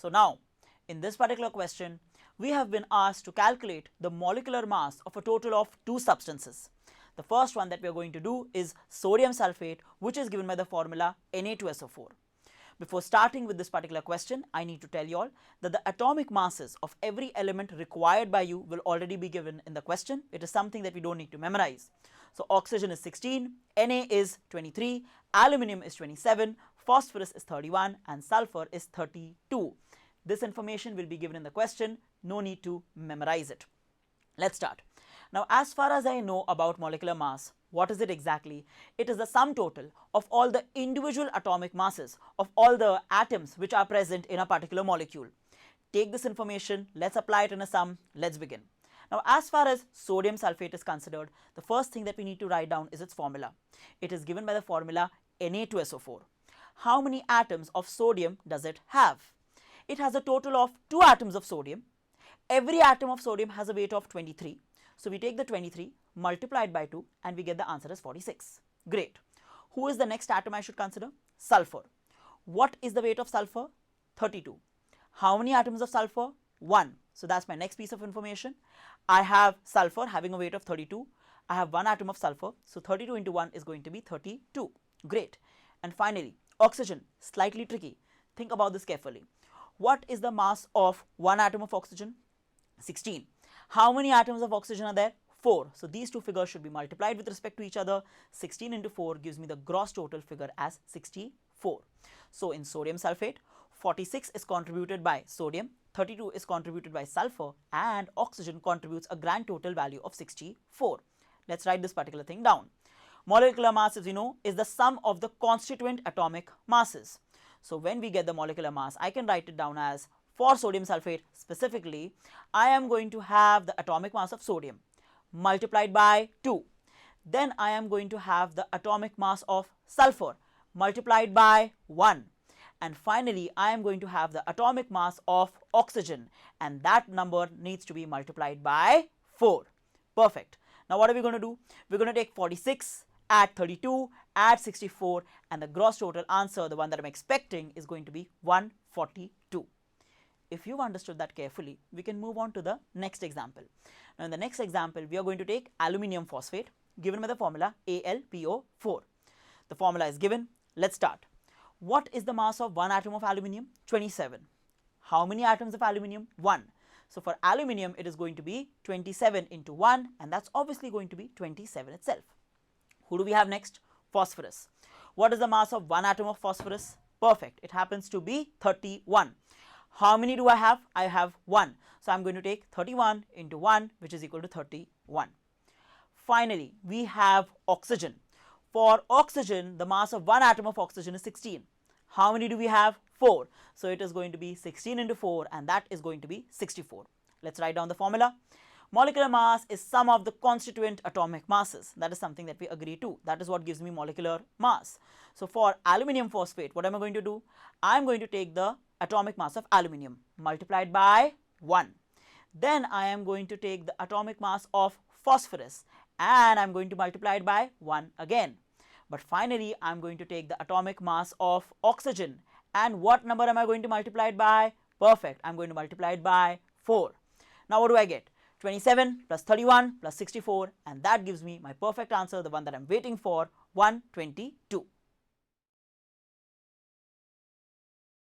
So now, in this particular question, we have been asked to calculate the molecular mass of a total of two substances. The first one that we are going to do is sodium sulfate, which is given by the formula Na2SO4. Before starting with this particular question, I need to tell you all that the atomic masses of every element required by you will already be given in the question. It is something that we don't need to memorize. So oxygen is 16, Na is 23, aluminium is 27, phosphorus is 31, and sulfur is 32. This information will be given in the question. No need to memorize it. Let's start. Now, as far as I know about molecular mass, what is it exactly? It is the sum total of all the individual atomic masses of all the atoms which are present in a particular molecule. Take this information, let's apply it in a sum, let's begin. Now, as far as sodium sulfate is considered, the first thing that we need to write down is its formula. It is given by the formula Na2SO4. How many atoms of sodium does it have? It has a total of 2 atoms of sodium. Every atom of sodium has a weight of 23. So we take the 23 multiplied by 2 and we get the answer as 46. Great. Who is the next atom I should consider? Sulfur. What is the weight of sulfur? 32. How many atoms of sulfur? 1. So that's my next piece of information. I have sulfur having a weight of 32. I have 1 atom of sulfur. So 32 into 1 is going to be 32. Great. And finally, oxygen. Slightly tricky. Think about this carefully. What is the mass of 1 atom of oxygen? 16. How many atoms of oxygen are there? 4. So these two figures should be multiplied with respect to each other. 16 into 4 gives me the gross total figure as 64. So in sodium sulfate, 46 is contributed by sodium, 32 is contributed by sulfur, and oxygen contributes a grand total value of 64. Let's write this particular thing down. Molecular mass, as you know, is the sum of the constituent atomic masses. So when we get the molecular mass, I can write it down as, for sodium sulfate specifically, I am going to have the atomic mass of sodium multiplied by 2. Then I am going to have the atomic mass of sulfur multiplied by 1. And finally, I am going to have the atomic mass of oxygen, and that number needs to be multiplied by 4. Perfect. Now what are we going to do? We're going to take 46, add 32, add 64, and the gross total answer, the one that I'm expecting, is going to be 142. If you've understood that carefully, we can move on to the next example. Now in the next example, we are going to take aluminium phosphate given by the formula AlPO4. The formula is given. Let's start. What is the mass of 1 atom of aluminium? 27. How many atoms of aluminium? 1. So for aluminium, it is going to be 27 into 1, and that's obviously going to be 27 itself. Who do we have next? Phosphorus. What is the mass of 1 atom of phosphorus? Perfect. It happens to be 31. How many do I have? I have 1. So I'm going to take 31 into 1, which is equal to 31. Finally, we have oxygen. For oxygen, the mass of 1 atom of oxygen is 16. How many do we have? 4. So it is going to be 16 into 4, and that is going to be 64. Let's write down the formula. Molecular mass is sum of the constituent atomic masses. That is something that we agree to. That is what gives me molecular mass. So for aluminium phosphate, what am I going to do? I am going to take the atomic mass of aluminium multiplied by 1. Then I am going to take the atomic mass of phosphorus and I am going to multiply it by 1 again. But finally, I am going to take the atomic mass of oxygen, and what number am I going to multiply it by? Perfect. I am going to multiply it by 4. Now what do I get? 27 plus 31 plus 64, and that gives me my perfect answer, the one that I am waiting for, 122.